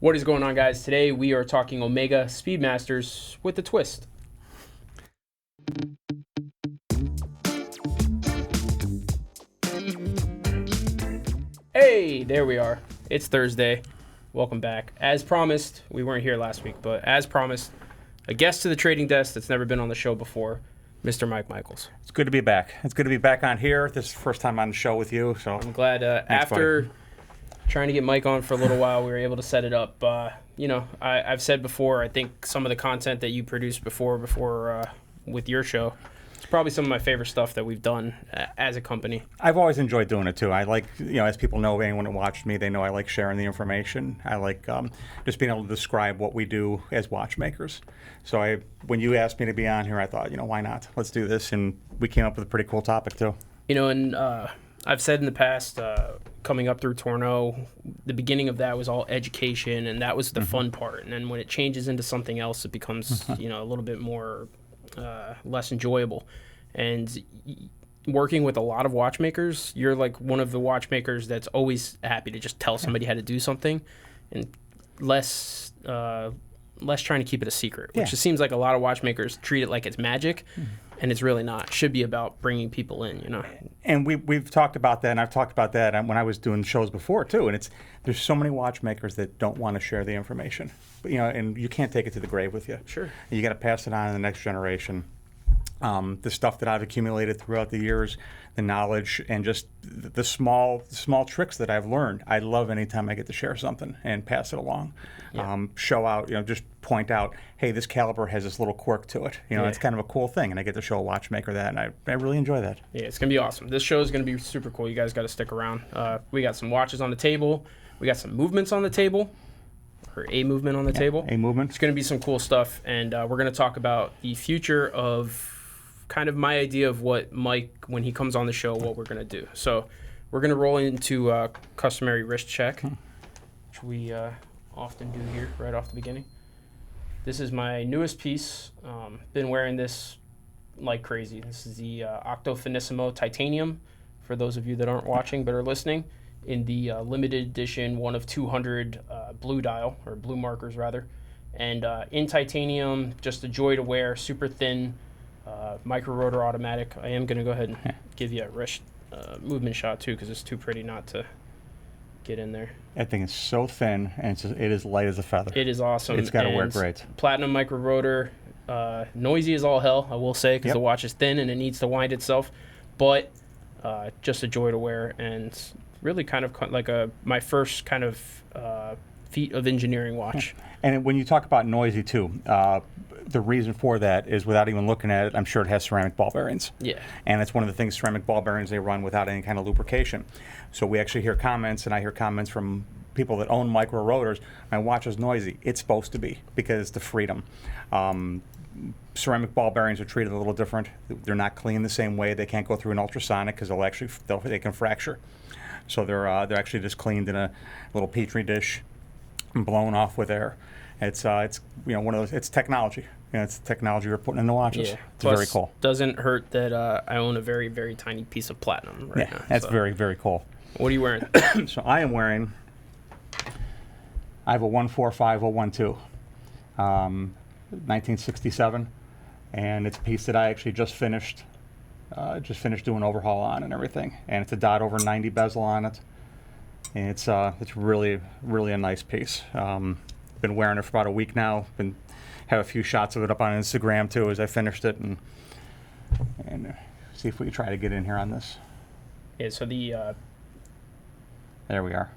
What is going on, guys? Today we are talking Omega Speedmasters with a twist. Hey, there we are. It's Thursday. Welcome back. As promised, we weren't here last week, but as promised, a guest to the trading desk that's never been on the show before, Mr. Mike Michaels. It's good to be back. It's good to be back on here. This is the first time on the show with you, so I'm glad after trying to get Mike on for a little while, we were able to set it up. I've said before, I think some of the content that you produced before with your show, it's probably some of my favorite stuff that we've done as a company. I've always enjoyed doing it too. I like, as people know, anyone that watched me, they know I like sharing the information. I like just being able to describe what we do as watchmakers. So when you asked me to be on here, I thought, why not? Let's do this, and we came up with a pretty cool topic too. I've said in the past, coming up through Torno, the beginning of that was all education, and that was the fun part. And then when it changes into something else, it becomes, a little bit more less enjoyable. And working with a lot of watchmakers, you're like one of the watchmakers that's always happy to just tell somebody how to do something, and less trying to keep it a secret, which just seems like a lot of watchmakers treat it like it's magic. And it's really not. It should be about bringing people in, And we've talked about that, and I've talked about that when I was doing shows before too. And there's so many watchmakers that don't want to share the information, and you can't take it to the grave with you. Sure. You got to pass it on to the next generation. The stuff that I've accumulated throughout the years, the knowledge, and just the small tricks that I've learned. I love anytime I get to share something and pass it along. Yeah. Show out, just point out, hey, this caliber has this little quirk to it. It's kind of a cool thing, and I get to show a watchmaker that, and I really enjoy that. Yeah, it's going to be awesome. This show is going to be super cool. You guys got to stick around. We got some watches on the table. We got some movements on the table, or a movement on the table. A movement. It's going to be some cool stuff, and we're going to talk about the future of kind of my idea of what Mike, when he comes on the show, what we're going to do. So we're going to roll into customary wrist check, which we often do here right off the beginning. This is my newest piece. Been wearing this like crazy. This is the Octo Finissimo Titanium, for those of you that aren't watching but are listening, in the limited edition 1 of 200 blue dial, or blue markers rather. And in titanium, just a joy to wear, super thin, micro rotor automatic. I am going to go ahead and give you a wrist movement shot too, because it's too pretty not to get in there. That thing is so thin, and it is light as a feather. It is awesome. It's got to work great. Platinum micro rotor, noisy as all hell, I will say, because the watch is thin and it needs to wind itself, but just a joy to wear, and really kind of like my first kind of feat of engineering watch. And when you talk about noisy too, the reason for that is, without even looking at it, I'm sure it has ceramic ball bearings. Yeah. And it's one of the things, ceramic ball bearings, they run without any kind of lubrication. So we actually hear comments, and I hear comments from people that own micro rotors, my watch is noisy. It's supposed to be, because the freedom. Ceramic ball bearings are treated a little different. They're not cleaned the same way. They can't go through an ultrasonic, because they can fracture. So they're actually just cleaned in a little petri dish and blown off with air. It's one of those. It's technology. It's technology we're putting in the watches. Yeah. It's very cool. Doesn't hurt that I own a very, very tiny piece of platinum right now. That's very, very cool. What are you wearing? So I have a 145012, 1967, and it's a piece that I actually just finished doing overhaul on and everything. And it's a dot over 90 bezel on it, and it's really, really a nice piece. Been wearing it for about a week now. Have a few shots of it up on Instagram too as I finished it, and see if we can try to get in here on this. Yeah. So there we are.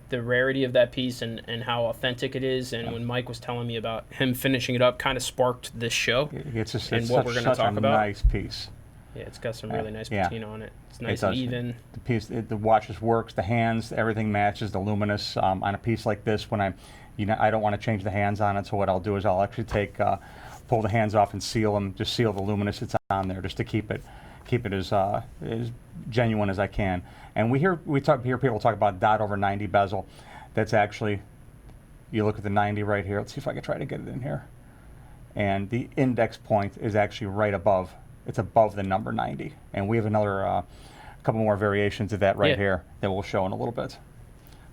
The rarity of that piece and how authentic it is, and when Mike was telling me about him finishing it up, kind of sparked this show. It's what we're going to talk about. Nice piece. Yeah, it's got some really nice patina on it. It's nice and even. The piece, the watch just works. The hands, everything matches. The luminous on a piece like this, when I don't want to change the hands on it. So what I'll do is I'll actually pull the hands off and seal them. Just seal the luminous that's on there, just to keep it as genuine as I can. And we hear people talk about dot over 90 bezel. That's actually, you look at the 90 right here. Let's see if I can try to get it in here. And the index point is actually right above. It's above the number 90. And we have another couple more variations of that here that we'll show in a little bit.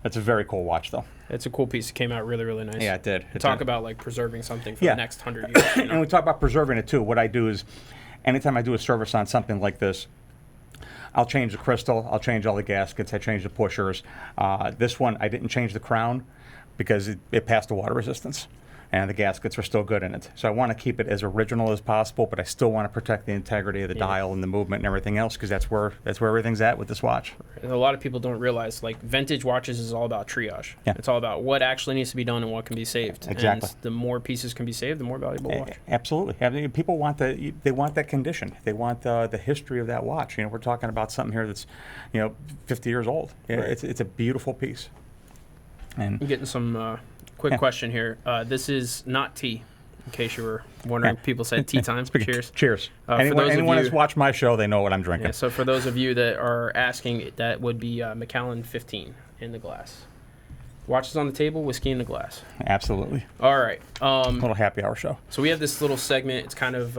It's a very cool watch, though. It's a cool piece. It came out really, really nice. Yeah, it did. Talk about like preserving something for the next 100 years. And we talk about preserving it too. What I do is, anytime I do a service on something like this, I'll change the crystal, I'll change all the gaskets, I change the pushers. This one, I didn't change the crown because it passed the water resistance, and the gaskets are still good in it. So I want to keep it as original as possible, but I still want to protect the integrity of the dial and the movement and everything else, because that's where everything's at with this watch. And a lot of people don't realize, like, vintage watches is all about triage. Yeah. It's all about what actually needs to be done and what can be saved. Exactly. And the more pieces can be saved, the more valuable a watch. Absolutely. I mean, people want they want that condition. They want the history of that watch. We're talking about something here that's, 50 years old. Right. It's a beautiful piece. And I'm getting some quick question here. This is not tea, in case you were wondering. People said tea time. Cheers. Cheers. For those of anyone you- who's watched my show, they know what I'm drinking. Yeah, so for those of you that are asking, that would be Macallan 15 in the glass. Watches on the table, whiskey in the glass. Absolutely. All right. Little happy hour show. So we have this little segment. It's kind of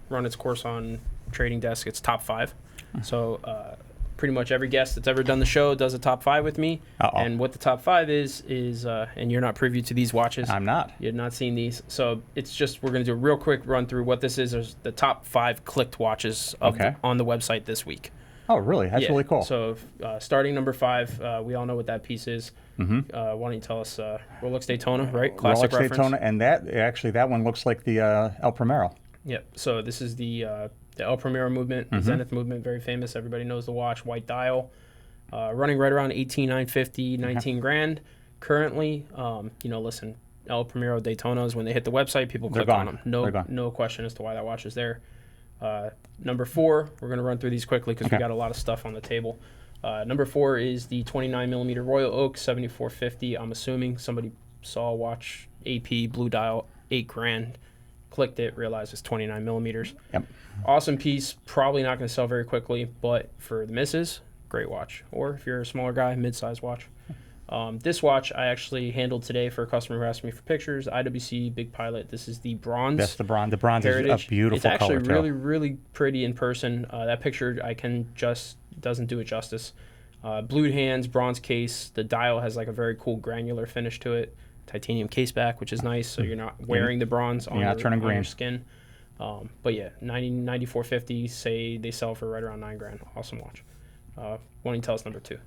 run its course on Trading Desk. It's top 5. So pretty much every guest that's ever done the show does a top 5 with me. Uh-oh. And what the top 5 is, and you're not privy to these watches. I'm not. You had not seen these. So it's just, we're going to do a real quick run through what this is. There's the top 5 clicked watches on the website this week. Oh, really? That's really cool. So starting number 5, we all know what that piece is. Why don't you tell us Rolex Daytona, right? Classic Rolex reference. Daytona, and that one looks like the El Primero. Yep. So this is the El Primero movement, the Zenith movement, very famous. Everybody knows the watch, white dial, running right around 18,950, 19 grand. Currently, listen, El Primero Daytonas, when they hit the website, people click on them. No question as to why that watch is there. Number 4, we're going to run through these quickly because we got a lot of stuff on the table. Number 4 is the 29 millimeter Royal Oak 7450. I'm assuming somebody saw a watch, AP, blue dial, 8 grand, clicked it, realized it's 29 millimeters. Yep. Awesome piece. Probably not going to sell very quickly, but for the misses, great watch. Or if you're a smaller guy, mid-size watch. This watch I actually handled today for a customer who asked me for pictures. IWC Big Pilot. This is the bronze. That's the bronze. The bronze Heritage. is a beautiful color. It's actually too. really, really pretty in person. That picture doesn't do it justice. Blued hands, bronze case. The dial has like a very cool granular finish to it. Titanium case back, which is nice, so you're not wearing the bronze on your skin. But yeah, 9450. Say they sell for right around 9 grand. Awesome watch. Why don't you tell us number 2?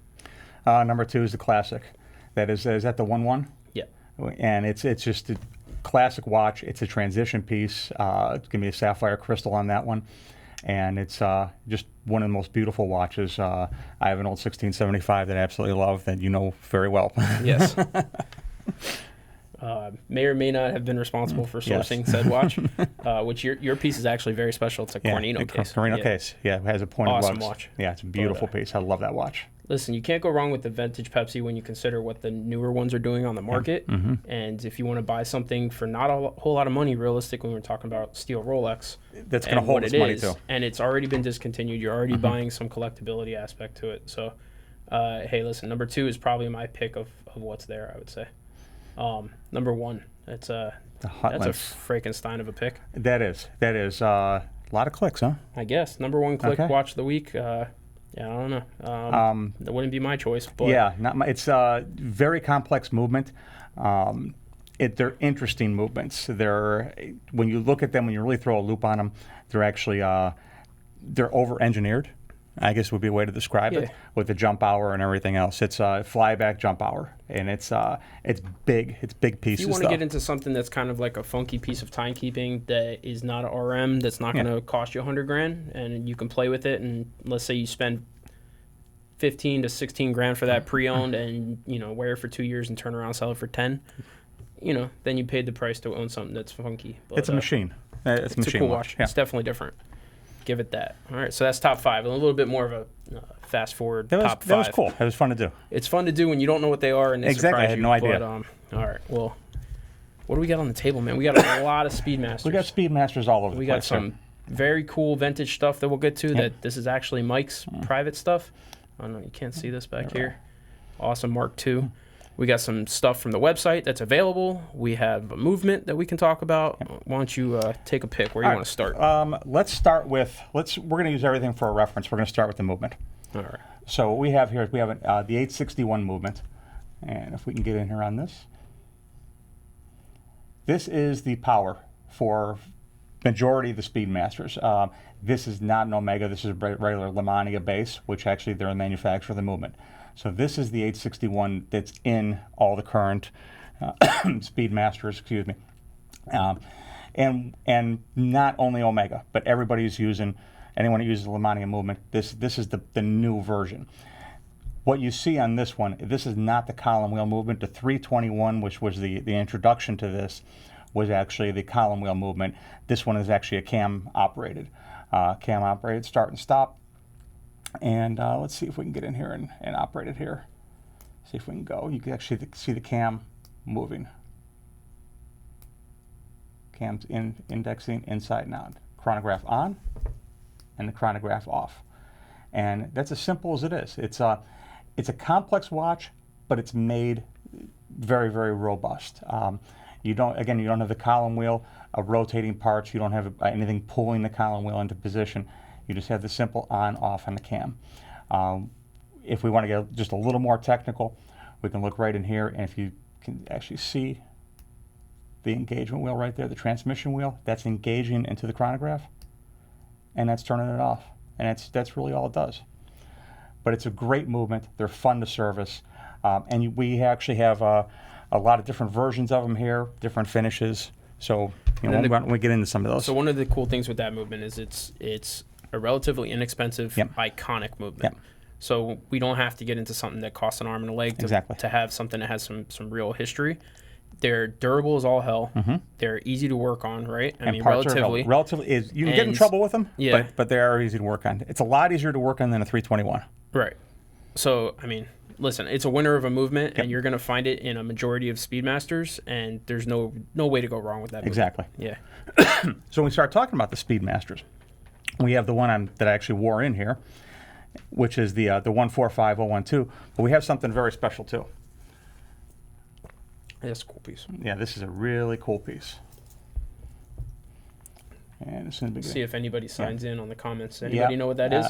Number 2 is the classic. Is that the 1-1? Yeah. And it's just a classic watch. It's a transition piece. It's going to be a sapphire crystal on that one. And it's just one of the most beautiful watches. I have an old 1675 that I absolutely love that you know very well. Yes. May or may not have been responsible for sourcing said watch, which your piece is actually very special. It's a Cornino case. Cornino case. Yeah, it has a pointed awesome lugs. watch. Yeah, it's a beautiful piece. I love that watch. Listen, you can't go wrong with the vintage Pepsi when you consider what the newer ones are doing on the market. And if you want to buy something for not a whole lot of money, realistically, when we're talking about steel Rolex, that's going to hold its money too. And it's already been discontinued. You're already buying some collectability aspect to it. So, hey, listen, number 2 is probably my pick of what's there, I would say. Number 1, that's a Frankenstein of a pick. That is a lot of clicks, huh? I guess. Number 1 click watch of the week. Yeah, I don't know. That wouldn't be my choice. But yeah, it's a very complex movement. They're interesting movements. When you look at them, when you really throw a loop on them, they're actually they're over-engineered, I guess would be a way to describe it, with the jump hour and everything else. It's a flyback jump hour, and it's big. It's big pieces. If you want to get into something that's kind of like a funky piece of timekeeping that is not an RM, that's not going to cost you 100 grand, and you can play with it, and let's say you spend 15 to 16 grand for that pre-owned, and wear it for 2 years and turn around and sell it for 10. Then you paid the price to own something that's funky. But, it's a machine. It's a cool watch. Yeah. It's definitely different. Give it that. All right, so that's top 5. A little bit more of a fast forward top 5. That was cool. It was fun to do. It's fun to do when you don't know what they are and they surprise you. I had no idea. But, all right, well, what do we got on the table, man? We got a lot of Speedmasters. We got Speedmasters all over the place. We got some very cool vintage stuff that we'll get to. That this is actually Mike's private stuff. Oh no, you can't see this back here. Awesome Mark II. We got some stuff from the website that's available. We have a movement that we can talk about. Why don't you take a pick? Where do you want to start? Let's start with, we're going to use everything for a reference. We're going to start with the movement. All right. So what we have here is the 861 movement. And if we can get in here on this. This is the power for majority of the Speedmasters. This is not an Omega. This is a regular Lemania base, which actually they're the manufacturer of the movement. So this is the 861 that's in all the current Speedmasters, excuse me. And not only Omega, but everybody who's using, anyone who uses the Lemania movement, this is the new version. What you see on this one, this is not the column wheel movement. The 321, which was the introduction to this, was actually the column wheel movement. This one is actually a cam operated start and stop. And let's see if we can get in here and operate it here. See if we can go. You can actually see the cam moving. Cam's indexing inside and out. Chronograph on and the chronograph off. And that's as simple as it is. It's a complex watch, but it's made very, very robust. You don't have the column wheel of rotating parts. You don't have anything pulling the column wheel into position. You just have the simple on-off on the cam. If we want to get just a little more technical, we can look right in here, and if you can actually see the engagement wheel right there, the transmission wheel, that's engaging into the chronograph, and that's turning it off. And that's really all it does. But it's a great movement. They're fun to service. And we actually have a lot of different versions of them here, different finishes. So when we get into some of those. So one of the cool things with that movement is it's a relatively inexpensive, iconic movement. Yep. So we don't have to get into something that costs an arm and a leg to have something that has some real history. They're durable as all hell. Mm-hmm. They're easy to work on, right? I mean, parts relatively is you can get in trouble with them, yeah. but they are easy to work on. It's a lot easier to work on than a 321. Right. So, I mean, listen, it's a winner of a movement, and you're going to find it in a majority of Speedmasters, and there's no way to go wrong with that movement. Exactly. Yeah. So when we start talking about the Speedmasters, we have the one that I actually wore in here, which is the 145012, but we have something very special too. That's a cool piece. Yeah, this is a really cool piece. And as soon as we see if anybody signs in on the comments. Anybody know what that is?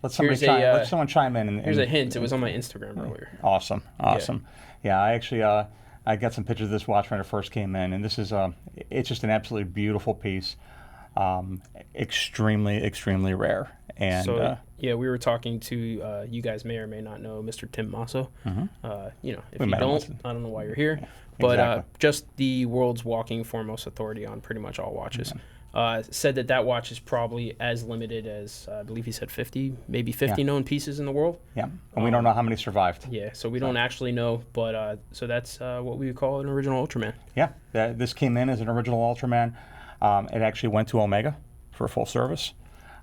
Let someone chime in. Here's a hint. It was on my Instagram earlier. Awesome. Yeah, I actually I got some pictures of this watch when it first came in, and this is it's just an absolutely beautiful piece. Extremely rare. And so we were talking to you guys may or may not know Mr. Tim Masso. Mm-hmm. If you don't, I don't know why you're here. Yeah, but exactly. Just the world's walking foremost authority on pretty much all watches. Said that watch is probably as limited as I believe he said 50 known pieces in the world. Yeah, and we don't know how many survived. Yeah, so we don't actually know, but so that's what we would call an original Ultraman. Yeah, this came in as an original Ultraman. It actually went to Omega for full service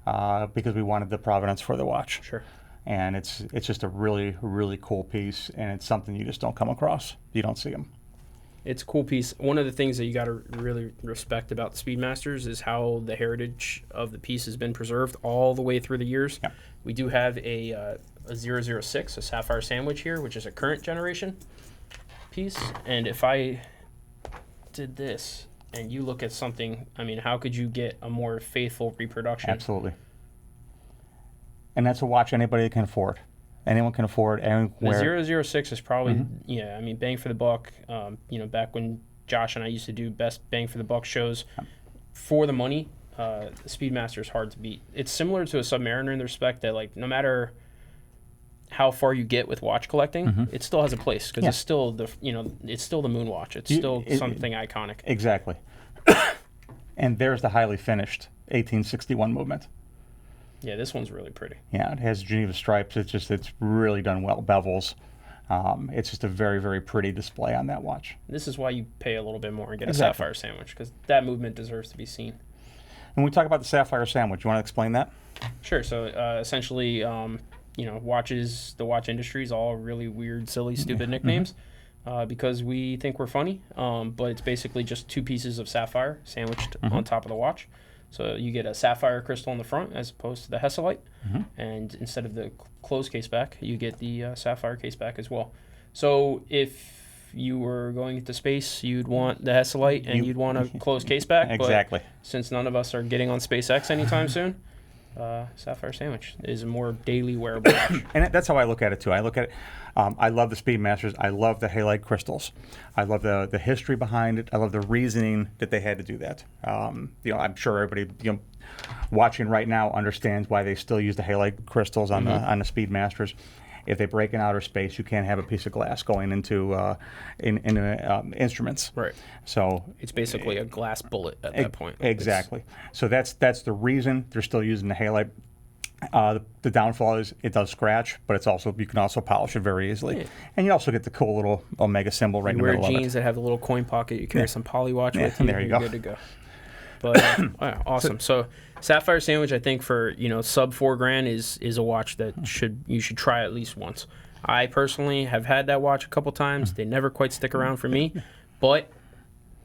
because we wanted the provenance for the watch. Sure. And it's just a really cool piece, and it's something you just don't come across. You don't see them. It's a cool piece. One of the things that you got to really respect about the Speedmasters is how the heritage of the piece has been preserved all the way through the years. Yeah. We do have a 006, a Sapphire Sandwich here, which is a current generation piece. And if I did this and you look at something, I mean, how could you get a more faithful reproduction? Absolutely. And that's a watch anybody can afford. Anyone can afford anywhere. The 006 is probably, bang for the buck. Back when Josh and I used to do best bang for the buck shows, for the money, the Speedmaster is hard to beat. It's similar to a Submariner in the respect that, like, no matter how far you get with watch collecting, it still has a place because it's still it's still the moon watch. It's still something iconic. Exactly. And there's the highly finished 1861 movement. Yeah, this one's really pretty. Yeah, it has Geneva stripes. It's really done well. Bevels. It's just a very pretty display on that watch. This is why you pay a little bit more and get a Sapphire Sandwich, because that movement deserves to be seen. When we talk about the Sapphire Sandwich, you want to explain that? Sure. So essentially, watches, the watch industry is all really weird, silly, stupid nicknames because we think we're funny. But it's basically just two pieces of sapphire sandwiched on top of the watch. So you get a sapphire crystal in the front as opposed to the Hesselite. And instead of the closed case back, you get the sapphire case back as well. So if you were going into space, you'd want the Hesselite and you'd want a closed case back. Exactly. But since none of us are getting on SpaceX anytime soon, Sapphire Sandwich is a more daily wearable watch. And that's how I look at it too. I look at it. I love the Speedmasters. I love the halide crystals. I love the history behind it. I love the reasoning that they had to do that. I'm sure everybody watching right now understands why they still use the halide crystals on the Speedmasters. If they break in outer space, you can't have a piece of glass going into instruments. Right. So it's basically a glass bullet at that point. Exactly. So that's the reason they're still using the halide. The downfall is it does scratch, but it's also you can also polish it very easily, and you also get the cool little Omega symbol right in the middle of it. Wear jeans that have the little coin pocket. You carry some poly watch with you. There you you're go. Good to go. But awesome. So Sapphire Sandwich, I think for sub $4,000 is a watch that you should try at least once. I personally have had that watch a couple times. They never quite stick around for me, but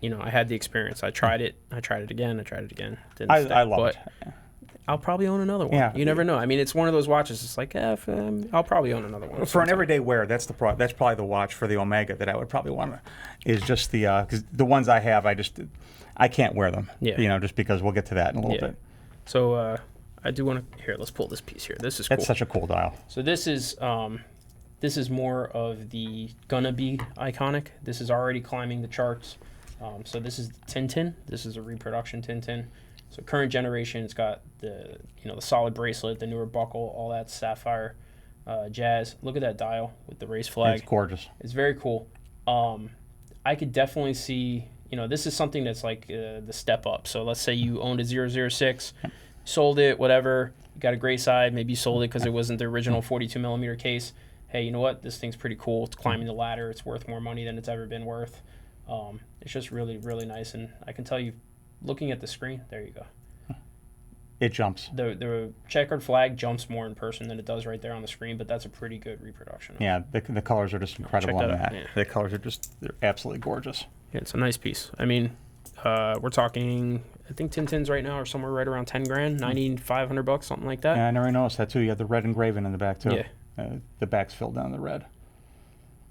I had the experience. I tried it. I tried it again. I love it. I'll probably own another one. Yeah. You never know. I mean, it's one of those watches. It's like, I'll probably own another one. For an everyday wear, that's probably the watch for the Omega that I would probably want to. Is just because the ones I have, I can't wear them. Yeah. Just because we'll get to that in a little bit. So I do want to. Here, let's pull this piece here. This is cool. That's such a cool dial. So this is more of the gonna be iconic. This is already climbing the charts. So this is Tintin. This is a reproduction Tintin. So current generation, it's got the the solid bracelet, the newer buckle, all that sapphire jazz. Look at that dial with the race flag. It's gorgeous. It's very cool. I could definitely see. This is something that's like the step up. So let's say you owned a 006, sold it, whatever. You got a gray side. Maybe you sold it because it wasn't the original 42 millimeter case. Hey, you know what? This thing's pretty cool. It's climbing the ladder. It's worth more money than it's ever been worth. It's just really, really nice. And I can tell you, looking at the screen, there you go. It jumps. The checkered flag jumps more in person than it does right there on the screen, but that's a pretty good reproduction. Yeah, the colors are just incredible on that. Yeah. The colors are they're absolutely gorgeous. Yeah, it's a nice piece. I mean, we're talking, I think Tintins right now are somewhere right around $10,000, $9,500, something like that. Yeah, I never noticed that too. You have the red engraving in the back too. Yeah. The back's filled down the red.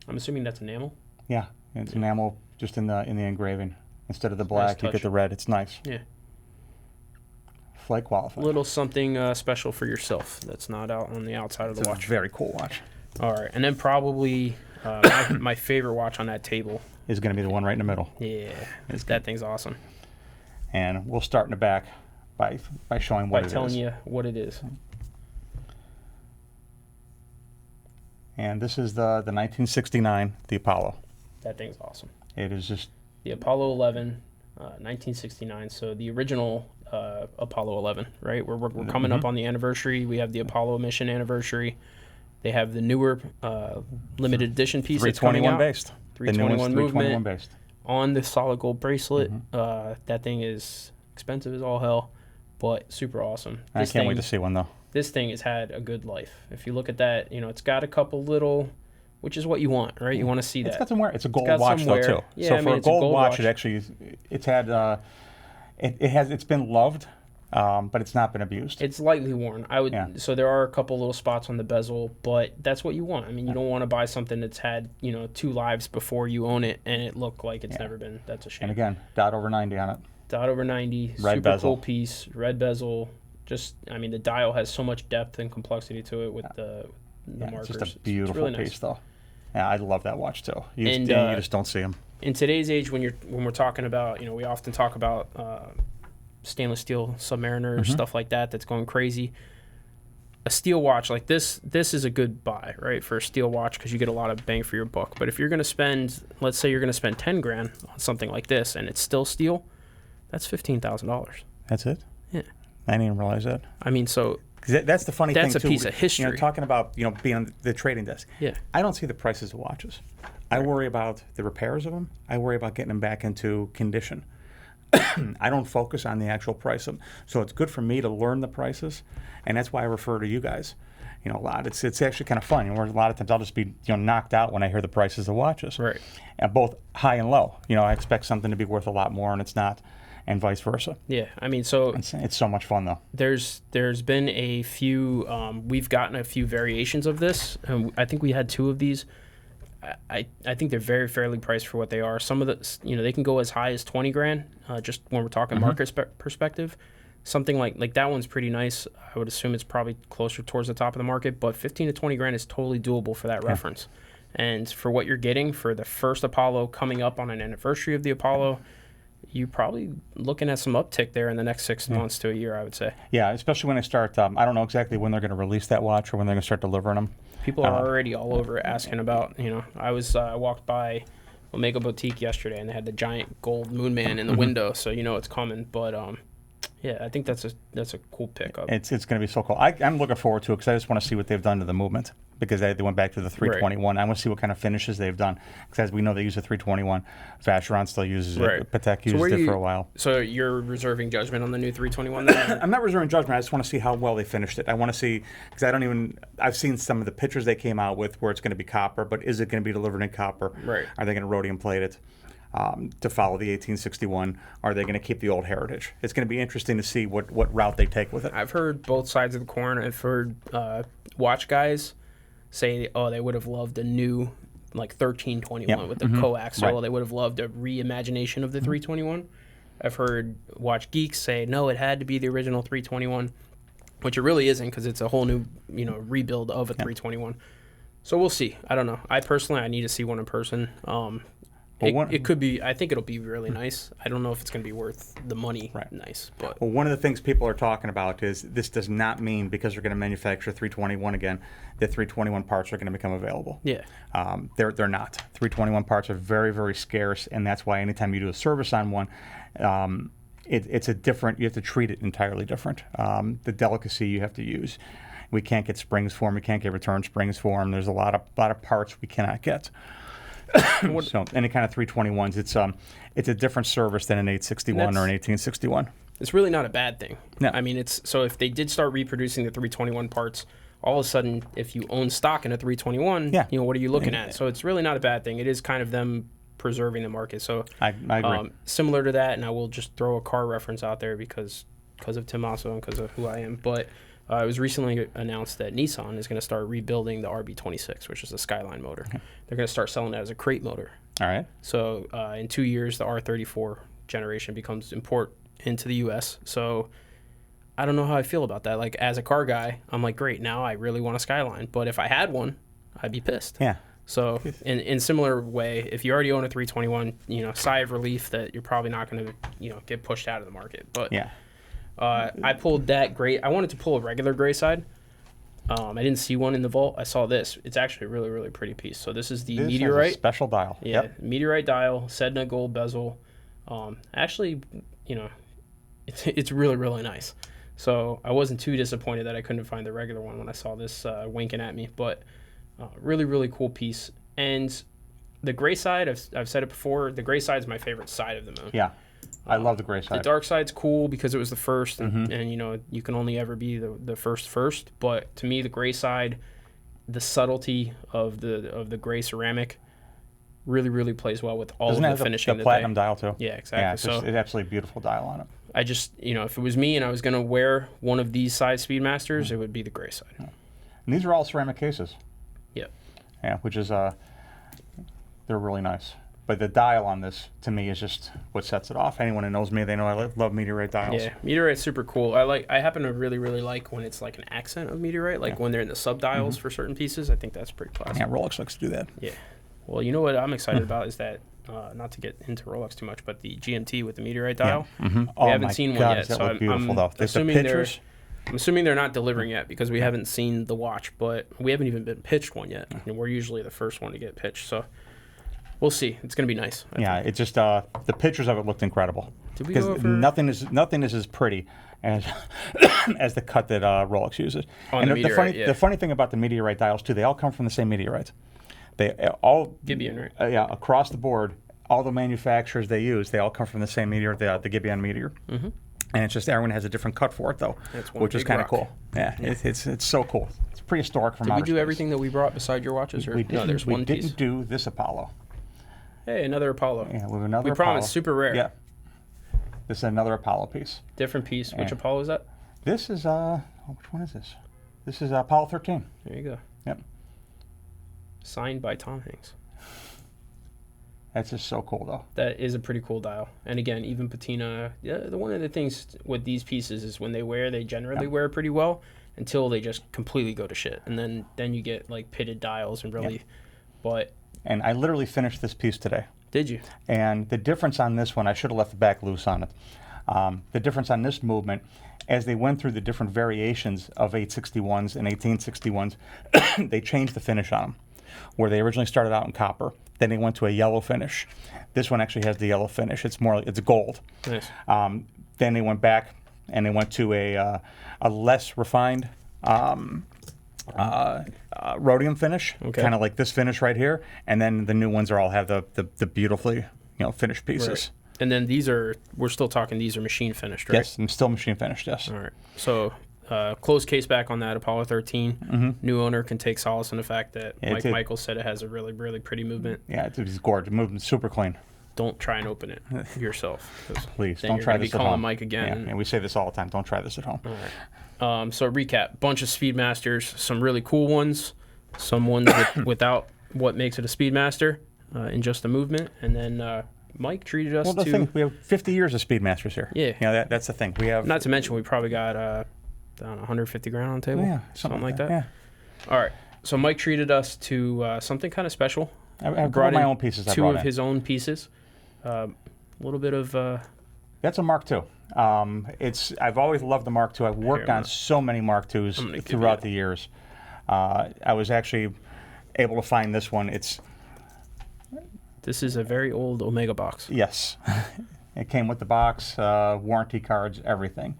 I'm assuming that's enamel. Yeah, it's enamel just in the engraving. Instead of the black, you get the red. It's nice. Yeah. Flight qualified. Little something special for yourself that's not out on the outside of the watch. It's a very cool watch. All right, and then probably my favorite watch on that table is going to be the one right in the middle. Yeah, that thing's awesome. And we'll start in the back by showing what it is. By telling you what it is. And this is the 1969, the Apollo. That thing's awesome. It is just... The Apollo 11, 1969. So the original Apollo 11, right? We're coming up on the anniversary. We have the Apollo mission anniversary. They have the newer limited edition piece that's coming out. 321 based. 321 movement 321 based. On the solid gold bracelet. That thing is expensive as all hell, but super awesome. I can't wait to see one though. This thing has had a good life. If you look at that, it's got a couple little, which is what you want, right? You want to see that. It's got some wear. It's a gold watch though too. Yeah, so for a gold watch, it actually it's had it's been loved. But it's not been abused. It's lightly worn. So there are a couple little spots on the bezel, but that's what you want. I mean, you don't want to buy something that's had 2 lives before you own it, and it look like it's never been. That's a shame. And again, dot over 90 on it. Dot over 90. Red super bezel. Cool piece. Red bezel. The dial has so much depth and complexity to it with the markers. It's just a beautiful really piece, nice. though. Yeah, I love that watch too. You just don't see them. In today's age, when we're talking about, we often talk about stainless steel Submariner, stuff like that that's going crazy. A steel watch like this is a good buy, right, for a steel watch because you get a lot of bang for your buck. But if you're going to spend, let's say you're going to spend $10,000 on something like this and it's still steel, that's $15,000. That's it? Yeah. I didn't even realize that. I mean, so that's the funny thing too. That's a piece of history. Talking about being on the trading desk. Yeah. I don't see the prices of watches. I worry about the repairs of them. I worry about getting them back into condition. I don't focus on the actual price of them. So it's good for me to learn the prices, and that's why I refer to you guys. A lot. It's actually kind of fun. Where a lot of times I'll just be knocked out when I hear the prices of watches. Right. And both high and low. I expect something to be worth a lot more, and it's not, and vice versa. Yeah. I mean, so it's so much fun though. There's been a few. We've gotten a few variations of this, and I think we had 2 of these. I think they're very fairly priced for what they are. Some of the they can go as high as $20,000. Just when we're talking market perspective. something like that one's pretty nice. I would assume it's probably closer towards the top of the market, but 15 to 20 grand is totally doable for that reference. And for what you're getting for the first Apollo coming up on an anniversary of the Apollo, you're probably looking at some uptick there in the next 6 months to a year, I would say. Yeah, especially when they start, I don't know exactly when they're going to release that watch or when they're going to start delivering them. People are already all over asking about, I walked by Omega Boutique yesterday, and they had the giant gold moon man in the window, so it's coming. But yeah, I think that's a cool pickup. It's going to be so cool. I'm looking forward to it because I just want to see what they've done to the movement, because they went back to the 321. I want to see what kind of finishes they've done, because as we know, they use a 321. Vacheron still uses it. Patek used it for a while. So you're reserving judgment on the new 321 then? I'm not reserving judgment. I just want to see how well they finished it. I want to see, because I've seen some of the pictures they came out with where it's going to be copper, but is it going to be delivered in copper? Right. Are they going to rhodium plate it? To follow the 1861, are they going to keep the old heritage? It's going to be interesting to see what route they take with it. I've heard both sides of the coin. I've heard watch guys say, they would have loved a new 1321 with the coaxial. Right. They would have loved a reimagination of the 321. I've heard watch geeks say, no, it had to be the original 321, which it really isn't, because it's a whole new rebuild of a 321. So we'll see. I don't know. I need to see one in person. It could be. I think it'll be really nice. I don't know if it's going to be worth the money. Right. Nice, but one of the things people are talking about is this does not mean because they're going to manufacture 321 again that 321 parts are going to become available. Yeah. They're not. 321 parts are very, very scarce, and that's why anytime you do a service on one, it's a different. You have to treat it entirely different. The delicacy you have to use. We can't get springs for them. We can't get return springs for them. There's a lot of parts we cannot get. So any kind of 321s, it's a different service than an 861 or an 1861. It's really not a bad thing. No. I mean, so if they did start reproducing the 321 parts, all of a sudden, if you own stock in a 321, what are you looking at? So it's really not a bad thing. It is kind of them preserving the market. So I agree. Similar to that, and I will just throw a car reference out there because of Tommaso and because of who I am, but it was recently announced that Nissan is going to start rebuilding the RB26, which is the Skyline motor. Okay. They're going to start selling it as a crate motor. All right. So in 2 years, the R34 generation becomes import into the U.S. So I don't know how I feel about that. Like, as a car guy, I'm like, great, now I really want a Skyline. But if I had one, I'd be pissed. Yeah. So in similar way, if you already own a 321, sigh of relief that you're probably not going to, get pushed out of the market. But yeah. I pulled that gray. I wanted to pull a regular gray side. I didn't see one in the vault. I saw this. It's actually a really, really pretty piece. So this is the Meteorite. Has a special dial. Yeah, Yep. Meteorite dial, Sedna gold bezel. Actually, it's really, really nice. So I wasn't too disappointed that I couldn't find the regular one when I saw this winking at me. But really, really cool piece. And the gray side, I've said it before, the gray side is my favorite side of the moon. Yeah. I love the gray side. The dark side's cool because it was the first, and you can only ever be the first. But to me, the gray side, the subtlety of the gray ceramic, really, really plays well with all of the finishing. The platinum dial too. Yeah, exactly. Yeah, it's absolutely beautiful dial on it. I just, if it was me and I was gonna wear one of these size Speedmasters, it would be the gray side. Yeah. And these are all ceramic cases. Yep. Yeah, which is they're really nice. But the dial on this, to me, is just what sets it off. Anyone who knows me, they know I love Meteorite dials. Yeah, Meteorite's super cool. I happen to really, really like when it's like an accent of Meteorite, like when they're in the sub-dials for certain pieces. I think that's pretty classic. Yeah, Rolex likes to do that. Yeah. Well, you know what I'm excited about is that, not to get into Rolex too much, but the GMT with the Meteorite dial. Yeah. Mm-hmm. We haven't seen one yet, so I'm assuming they're not delivering yet because we haven't seen the watch, but we haven't even been pitched one yet. And we're usually the first one to get pitched, so we'll see. It's going to be nice. Yeah, it's just the pictures of it looked incredible. Did we go over? Nothing is as pretty as as the cut that Rolex uses. And the funny thing about the Meteorite dials too, they all come from the same meteorite. They all Gibeon, right? Yeah, across the board, all the manufacturers they use, they all come from the same meteor, the Gibeon meteor. Mm-hmm. And it's just everyone has a different cut for it though, which is kind of cool. Yeah, it's so cool. It's prehistoric from outer space. Did we do everything that we brought beside your watches? Or? No, there's one piece. We didn't do this Apollo. Hey, another Apollo. Yeah, we have another Apollo. We promised, super rare. Yeah. This is another Apollo piece. Different piece. Which Apollo is that? This is, which one is this? This is Apollo 13. There you go. Yep. Signed by Tom Hanks. That's just so cool, though. That is a pretty cool dial. And again, even patina, one of the things with these pieces is when they generally wear pretty well until they just completely go to shit. And then you get like pitted dials and really, but. And I literally finished this piece today. Did you? And the difference on this one, I should have left the back loose on it. The difference on this movement, as they went through the different variations of 861s and 1861s, they changed the finish on them. Where they originally started out in copper, then they went to a yellow finish. This one actually has the yellow finish. It's gold. Nice. Then they went back and they went to a less refined rhodium finish, kind of like this finish right here. And then the new ones all have the beautifully finished pieces. Right. And then we're still talking, these are machine finished, right? Yes, I'm still machine finished, yes. All right. So closed case back on that Apollo 13. New owner can take solace in the fact that Mike Michaels said it has a really, really pretty movement. Yeah, it's gorgeous. Movement's super clean. Don't try and open it yourself. Please, don't try this at home. Be calling Mike again. Yeah, and we say this all the time. Don't try this at home. All right. So recap, bunch of Speedmasters, some really cool ones, some ones without what makes it a Speedmaster in just a movement, and then Mike treated us the thing, we have 50 years of Speedmasters here. Yeah. That's the thing. We have. Not to mention we probably got I don't know, 150 grand on the table. Yeah, something like that. Yeah. All right. So Mike treated us to something kind of special. I brought my own pieces. Two of his own pieces. A little bit of. That's a Mark II. I've always loved the Mark II. I've worked on so many Mark IIs throughout the years. I was actually able to find this one. This is a very old Omega box. Yes. It came with the box, warranty cards, everything.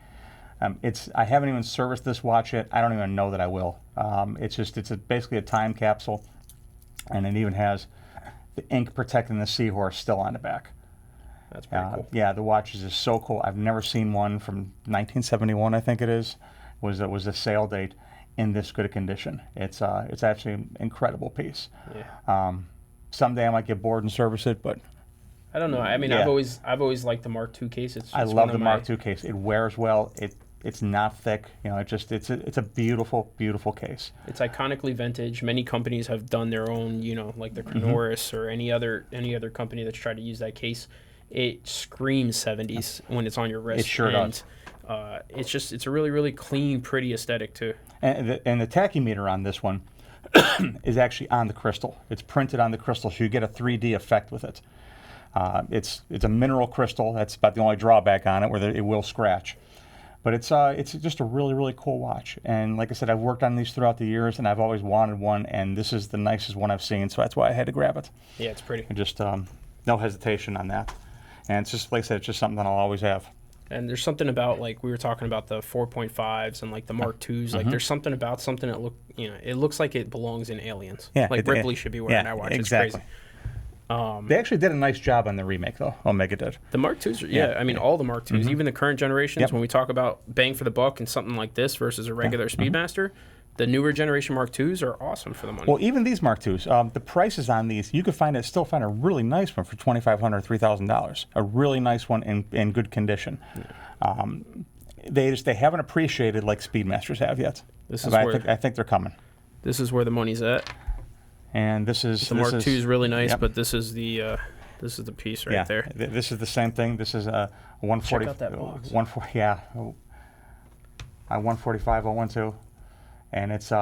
I haven't even serviced this watch yet. I don't even know that I will. It's basically a time capsule, and it even has the ink protecting the seahorse still on the back. That's pretty cool. Yeah, the watch is just so cool. I've never seen one from 1971, I think it is. Was a sale date in this good a condition. It's actually an incredible piece. Yeah. Someday I might get bored and service it, but I don't know. I mean, I've always liked the Mark II case. I love the Mark II case. It wears well. It's not thick. It's a beautiful, beautiful case. It's iconically vintage. Many companies have done their own, like the Cronoris or any other company that's tried to use that case. It screams 70s when it's on your wrist. It sure does. It's a really, really clean, pretty aesthetic too. And the tachymeter on this one is actually on the crystal. It's printed on the crystal, so you get a 3D effect with it. It's a mineral crystal. That's about the only drawback on it, where it will scratch. But it's just a really, really cool watch. And like I said, I've worked on these throughout the years, and I've always wanted one, and this is the nicest one I've seen, so that's why I had to grab it. Yeah, it's pretty. And just no hesitation on that. And it's just, like I said, it's just something that I'll always have. And there's something about, like, we were talking about the 4.5s and, like, the Mark IIs. Like, there's something about something that it looks like it belongs in Aliens. Yeah, like, Ripley should be wearing that watch. Exactly. It's crazy. They actually did a nice job on the remake, though. Omega did. The Mark IIs, I mean, all the Mark IIs, even the current generations, when we talk about bang for the buck and something like this versus a regular Speedmaster, the newer generation Mark IIs are awesome for the money. Well, even these Mark IIs, the prices on these, you could still find a really nice one for $2,500 or $3,000. A really nice one in good condition. Yeah. They haven't appreciated like Speedmasters have yet. I think they're coming. This is where the money's at. And the Mark II is really nice, but this is the piece right there. This is the same thing. This is a 140. Check out that box. 140, yeah. A 145-012. And it's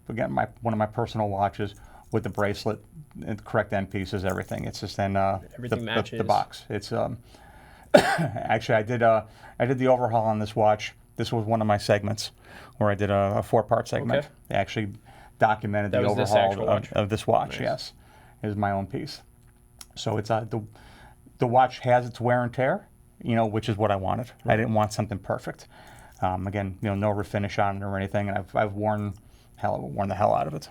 again one of my personal watches with the bracelet, and the correct end pieces, everything. It's just everything matches the box. It's actually I did the overhaul on this watch. This was one of my segments where I did a 4-part segment. Okay. They actually documented the overhaul of this watch. Nice. Yes, it was my own piece. So it's the watch has its wear and tear, which is what I wanted. Right. I didn't want something perfect. Again, no refinish on it or anything, and I've worn the hell out of it.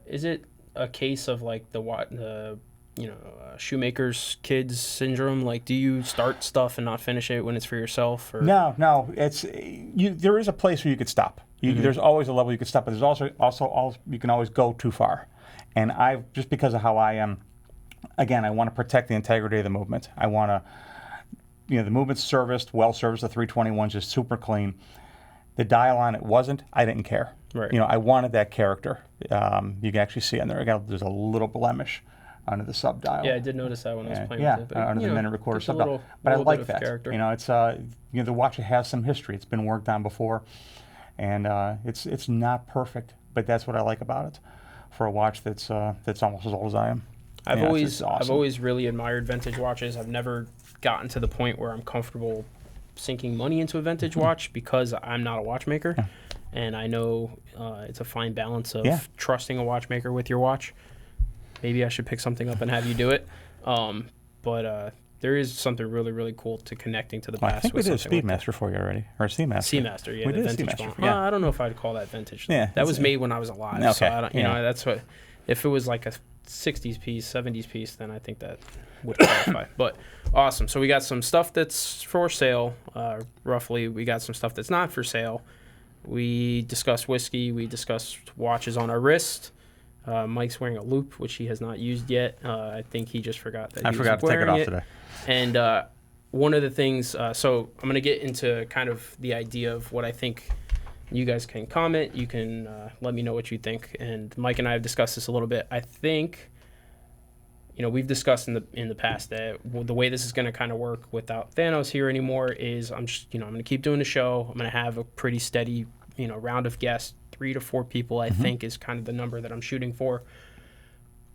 Is it a case of like the shoemaker's kids syndrome? Like, do you start stuff and not finish it when it's for yourself? Or? No. There is a place where you could stop. There's always a level you could stop, but there's also you can always go too far. And just because of how I am, again, I want to protect the integrity of the movement. I want to. The movement's well serviced. The 321's just super clean. The dial on it wasn't. I didn't care. Right. I wanted that character. You can actually see on there. There's a little blemish under the sub dial. Yeah, I did notice that when I was playing yeah, with it. under the minute recorder just a sub dial. little- But I little like bit of that. character. You know, it's the watch has some history. It's been worked on before, and it's not perfect, but that's what I like about it. For a watch that's almost as old as I am. I've it's awesome. I've always really admired vintage watches. I've never gotten to the point where I'm comfortable sinking money into a vintage watch because I'm not a watchmaker, and I know it's a fine balance of trusting a watchmaker with your watch. Maybe I should pick something up and have you do it, but there is something really, really cool to connecting to the past. I think we did a Speedmaster like for you already, or a Seamaster. Seamaster, yeah, we the did vintage Seamaster. one. I don't know if I'd call that vintage. Yeah, that was made when I was alive. Okay. So I don't, you know, that's what. If it was like a 60s piece, 70s piece, then I think that would qualify. But awesome. So we got some stuff that's for sale, roughly. We got some stuff that's not for sale. We discussed whiskey. We discussed watches on our wrist. Mike's wearing a loop, which he has not used yet. I think he just forgot that. I forgot to take it off today. And one of the things, so I'm going to get into kind of the idea of what I think. You guys can comment. You can let me know what you think. And Mike and I have discussed this a little bit. I think, you know, we've discussed in the past that the way this is going to kind of work without Thanos here anymore is I'm going to keep doing the show. I'm going to have a pretty steady, you know, round of guests. 3 to 4 people, I think, is kind of the number that I'm shooting for.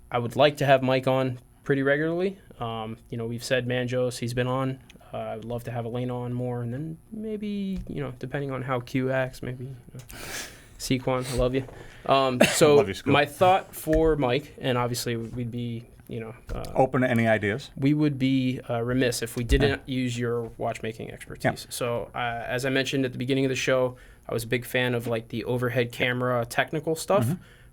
I would like to have Mike on pretty regularly. You know, we've said Manjos, he's been on. I would love to have Elena on more, and then maybe, you know, depending on how Q acts, maybe Sequan, I love you. So love you, my thought for Mike, and obviously we'd be, you know, open to any ideas. We would be remiss if we didn't use your watchmaking expertise. Yeah. So as I mentioned at the beginning of the show, I was a big fan of like the overhead camera technical stuff.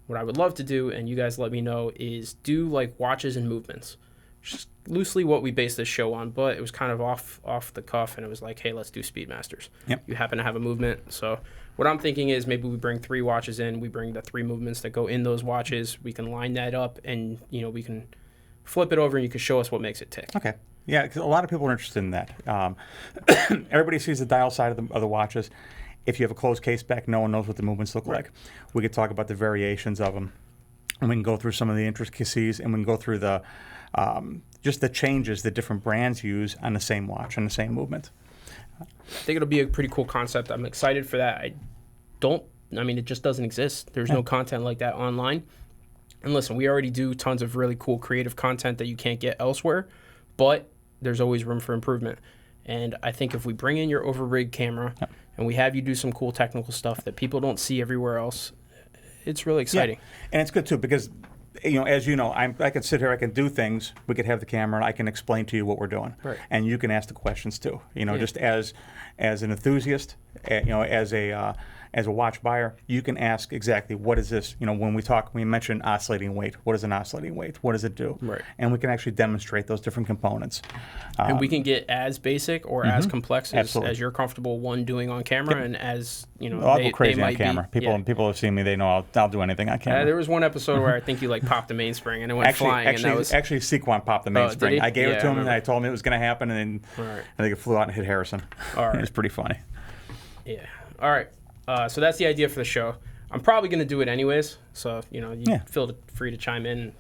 What I would love to do, and you guys let me know, is do like watches and movements. Just loosely what we based this show on, but it was kind of off the cuff, and it was like, hey, let's do Speedmasters. Yep. You happen to have a movement. So what I'm thinking is maybe we bring 3 watches in, we bring the 3 movements that go in those watches, we can line that up, and, you know, we can flip it over and you can show us what makes it tick. Okay. Yeah, because a lot of people are interested in that. Everybody sees the dial side of the watches. If you have a closed case back, no one knows what the movements look like. We could talk about the variations of them, and we can go through some of the intricacies, and we can go through the just the changes that different brands use on the same watch, on the same movement. I think it'll be a pretty cool concept. I'm excited for that. I mean, it just doesn't exist. There's no content like that online. And listen, we already do tons of really cool creative content that you can't get elsewhere, but there's always room for improvement. And I think if we bring in your over-rig camera and we have you do some cool technical stuff that people don't see everywhere else, it's really exciting. Yeah. And it's good, too, because, you know, as you know, I can sit here, I can do things. We could have the camera, I can explain to you what we're doing. Right. And you can ask the questions, too. You know, just as an enthusiast, you know, as a watch buyer, you can ask exactly what is this. You know, when we mentioned oscillating weight. What is an oscillating weight? What does it do? Right. And we can actually demonstrate those different components. And we can get as basic or as complex as you're comfortable doing on camera, and as you know, I'll go crazy on camera. Be, people have seen me; they know I'll do anything on camera. There was one episode where I think you like popped the mainspring and it went flying. Actually, and that was actually, Sequan popped the mainspring. I gave it to him, and I told him it was going to happen, and then I think it flew out and hit Harrison. All right. It was pretty funny. Yeah. All right. So that's the idea for the show. I'm probably going to do it anyways. So, you know, you feel free to chime in.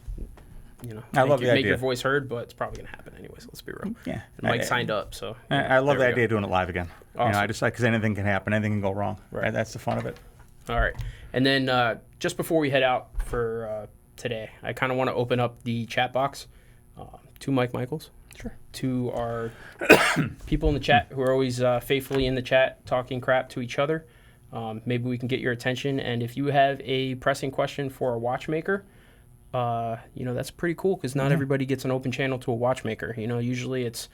You know, I love the idea. Make your voice heard, but it's probably going to happen anyways. Let's be real. Yeah. And Mike signed up, so. I love the idea of doing it live again. Awesome. You know, I just like, because anything can happen, anything can go wrong. Right. That's the fun of it. All right. And then just before we head out for today, I kind of want to open up the chat box to Mike Michaels. Sure. To our people in the chat who are always faithfully in the chat talking crap to each other. Maybe we can get your attention. And if you have a pressing question for a watchmaker, you know, that's pretty cool because not everybody gets an open channel to a watchmaker. You know, usually it's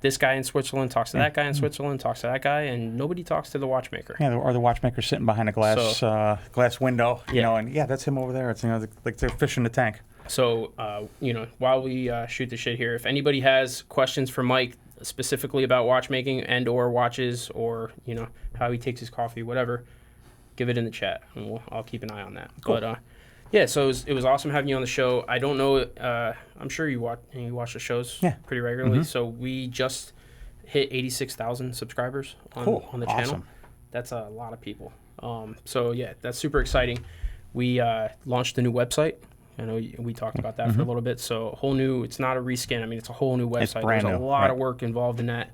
this guy in Switzerland talks to that guy in Switzerland, talks to that guy, and nobody talks to the watchmaker. Yeah, or the watchmaker sitting behind a glass window, you know, and that's him over there. It's, you know, like they're fish in the tank. So, you know, while we shoot the shit here, if anybody has questions for Mike specifically about watchmaking and or watches or, you know, how he takes his coffee, whatever, give it in the chat, and I'll keep an eye on that. Cool. But, yeah, so it was awesome having you on the show. I don't know, I'm sure you watch the shows pretty regularly. So we just hit 86,000 subscribers on the channel. Awesome. That's a lot of people. So, yeah, that's super exciting. We launched a new website. I know we talked about that for a little bit. So whole new, it's not a reskin. I mean, it's a whole new website. brand There's a new, lot right. of work involved in that.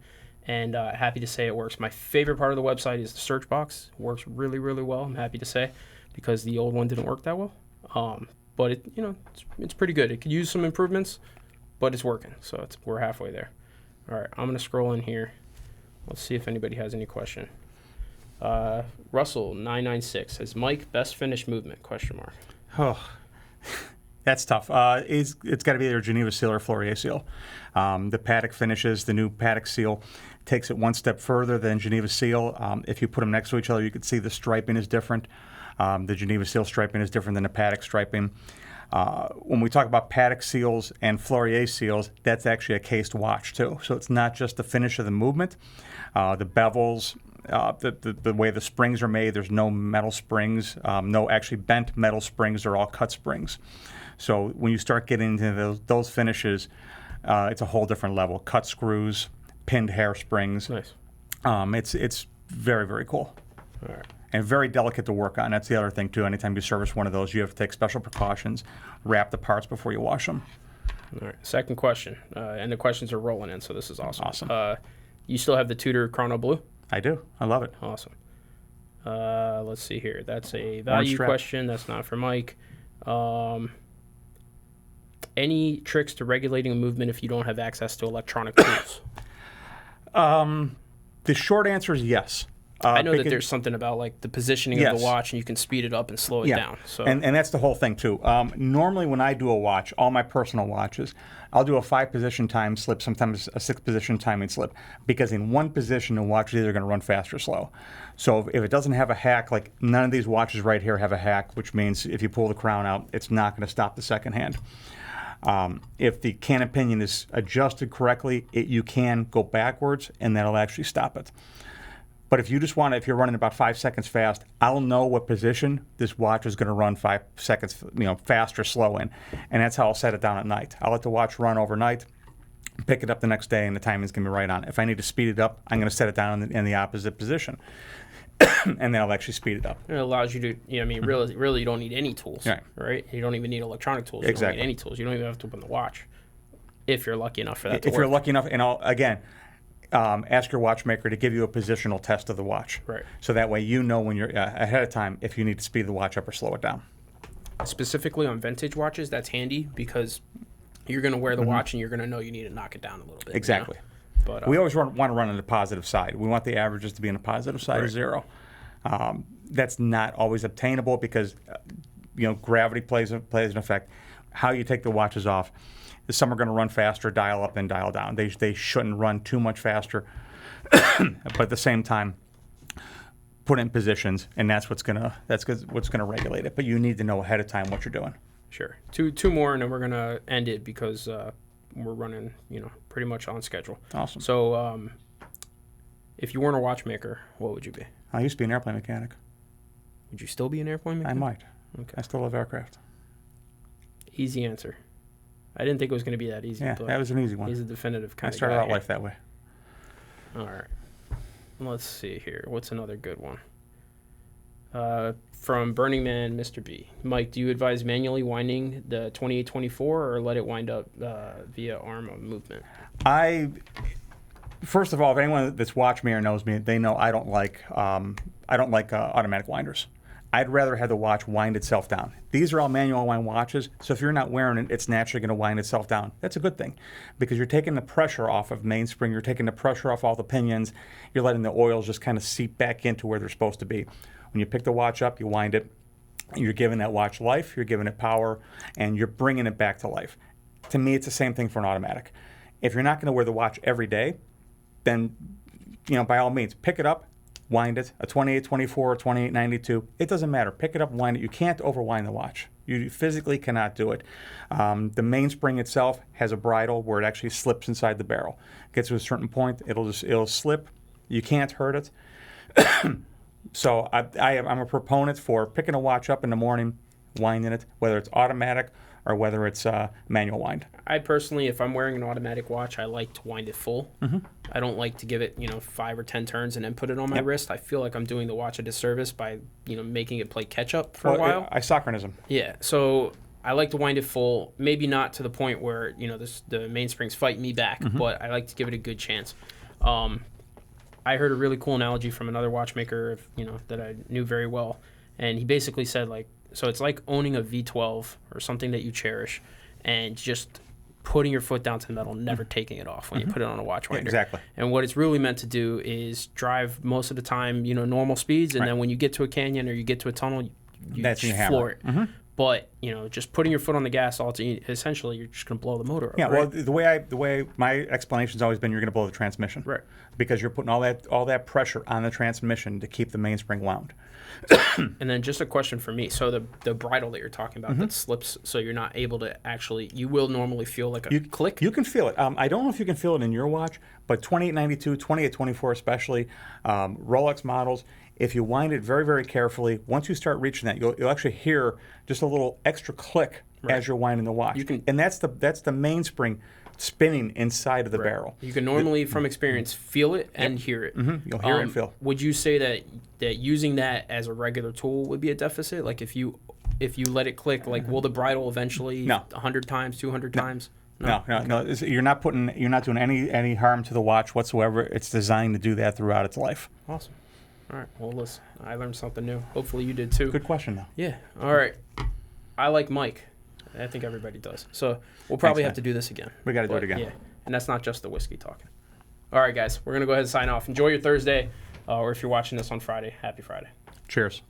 And happy to say it works. My favorite part of the website is the search box. It works really, really well, I'm happy to say, because the old one didn't work that well. But it, it's pretty good. It could use some improvements, but it's working. So we're halfway there. All right, I'm going to scroll in here. Let's see if anybody has any question. Russell 996 says, Mike, best finish movement? ? Oh, that's tough. It's got to be either Geneva seal or Flourier seal. The paddock finishes, the new paddock seal takes it one step further than Geneva seal. If you put them next to each other, you can see the striping is different. The Geneva seal striping is different than the paddock striping. When we talk about paddock seals and Flourier seals, that's actually a cased watch too. So it's not just the finish of the movement. The bevels, the way the springs are made, there's no metal springs, no actually bent metal springs, they're all cut springs. So when you start getting into those finishes, it's a whole different level. Cut screws, pinned hair springs. Nice. It's very, very cool. All right. And very delicate to work on. That's the other thing, too. Anytime you service one of those, you have to take special precautions, wrap the parts before you wash them. All right. Second question. And the questions are rolling in, so this is awesome. Awesome. You still have the Tudor Chrono Blue? I do. I love it. Awesome. Let's see here. That's a value question. That's not for Mike. Any tricks to regulating a movement if you don't have access to electronic tools? The short answer is yes. I know that there's something about like the positioning of the watch, and you can speed it up and slow it down. So and that's the whole thing too. Normally when I do a watch, all my personal watches, I'll do a 5-position time slip, sometimes a 6-position timing slip, because in one position the watch is either going to run fast or slow. So if it doesn't have a hack, like none of these watches right here have a hack, which means if you pull the crown out, it's not going to stop the second hand. If the cannon pinion is adjusted correctly, you can go backwards, and that'll actually stop it. But if you just want to, if you're running about 5 seconds fast, I'll know what position this watch is going to run 5 seconds, fast or slow in, and that's how I'll set it down at night. I'll let the watch run overnight, pick it up the next day, and the timing's going to be right on. If I need to speed it up, I'm going to set it down in the opposite position, and then I'll actually speed it up. it allows you to, really, you don't need any tools, right? You don't even need electronic tools. You Exactly. don't need any tools. You don't even have to open the watch, if you're lucky enough for that to If work. you're lucky enough, and ask your watchmaker to give you a positional test of the watch. Right. So that way you know when you're ahead of time if you need to speed the watch up or slow it down. Specifically on vintage watches, that's handy because you're going to wear the watch and you're going to know you need to knock it down a little bit. Exactly. But we always want to run on the positive side. We want the averages to be on the positive side of zero. That's not always obtainable because gravity plays an effect. How you take the watches off. Some are going to run faster, dial up and dial down. They shouldn't run too much faster, but at the same time, put in positions, and that's what's gonna regulate it. But you need to know ahead of time what you're doing. Sure. Two more, and then we're gonna end it because we're running, pretty much on schedule. Awesome. So, if you weren't a watchmaker, what would you be? I used to be an airplane mechanic. Would you still be an airplane mechanic? I might. Okay. I still love aircraft. Easy answer. I didn't think it was going to be that easy. Yeah, but that was an easy one. He's a definitive kind I of started guy out here. life that way. All right. Let's see here. What's another good one? From Burning Man, Mr. B. Mike, do you advise manually winding the 2824 or let it wind up via arm of movement? First of all, if anyone that's watched me or knows me, they know I don't like automatic winders. I'd rather have the watch wind itself down. These are all manual wind watches, so if you're not wearing it, it's naturally going to wind itself down. That's a good thing because you're taking the pressure off of mainspring, you're taking the pressure off all the pinions, you're letting the oils just kind of seep back into where they're supposed to be. When you pick the watch up, you wind it, you're giving that watch life, you're giving it power, and you're bringing it back to life. To me, it's the same thing for an automatic. If you're not going to wear the watch every day, then by all means, pick it up, wind it, a 2824 or 2892, it doesn't matter. Pick it up, wind it. You can't overwind the watch. You physically cannot do it. The mainspring itself has a bridle where it actually slips inside the barrel. Gets to a certain point, it'll slip. You can't hurt it. So I'm a proponent for picking a watch up in the morning, winding it, whether it's automatic or whether it's manual wind. I personally, if I'm wearing an automatic watch, I like to wind it full. Mm-hmm. I don't like to give it, 5 or 10 turns and then put it on my wrist. I feel like I'm doing the watch a disservice by, making it play catch up for a while. Isochronism. Yeah, so I like to wind it full, maybe not to the point where, you know, the mainspring's fighting me back, but I like to give it a good chance. I heard a really cool analogy from another watchmaker, you know, that I knew very well, and he basically said, like, so it's like owning a V12 or something that you cherish, and just putting your foot down to the metal, never taking it off when you put it on a watch winder. Exactly. And what it's really meant to do is drive most of the time, you know, normal speeds, and then when you get to a canyon or you get to a tunnel, you That's just floor it. But, you know, just putting your foot on the gas, essentially, you're just going to blow the motor up. Yeah, right? well, the way my explanation's always been, you're going to blow the transmission, Right. Because you're putting all that pressure on the transmission to keep the mainspring wound. And then just a question for me. So the bridle that you're talking about that slips, so you're not able to actually, you will normally feel like a click? You can feel it. I don't know if you can feel it in your watch, but 2892, 2824 especially, Rolex models, if you wind it very, very carefully, once you start reaching that, you'll actually hear just a little extra click as you're winding the watch. And that's the mainspring spinning inside of the barrel. You can normally, from experience, feel it and hear it. You'll hear it and feel. Would you say that using that as a regular tool would be a deficit? Like if you let it click, like will the bridle eventually 100 times, 200 times? No. You're not doing any harm to the watch whatsoever. It's designed to do that throughout its life. Awesome. All right. Well, listen, I learned something new. Hopefully you did too. Good question, though. Yeah. All right. I like Mike. I think everybody does. So we'll probably have to do this again. We got to do it again. Yeah. And that's not just the whiskey talking. All right, guys. We're going to go ahead and sign off. Enjoy your Thursday. Or if you're watching this on Friday, happy Friday. Cheers.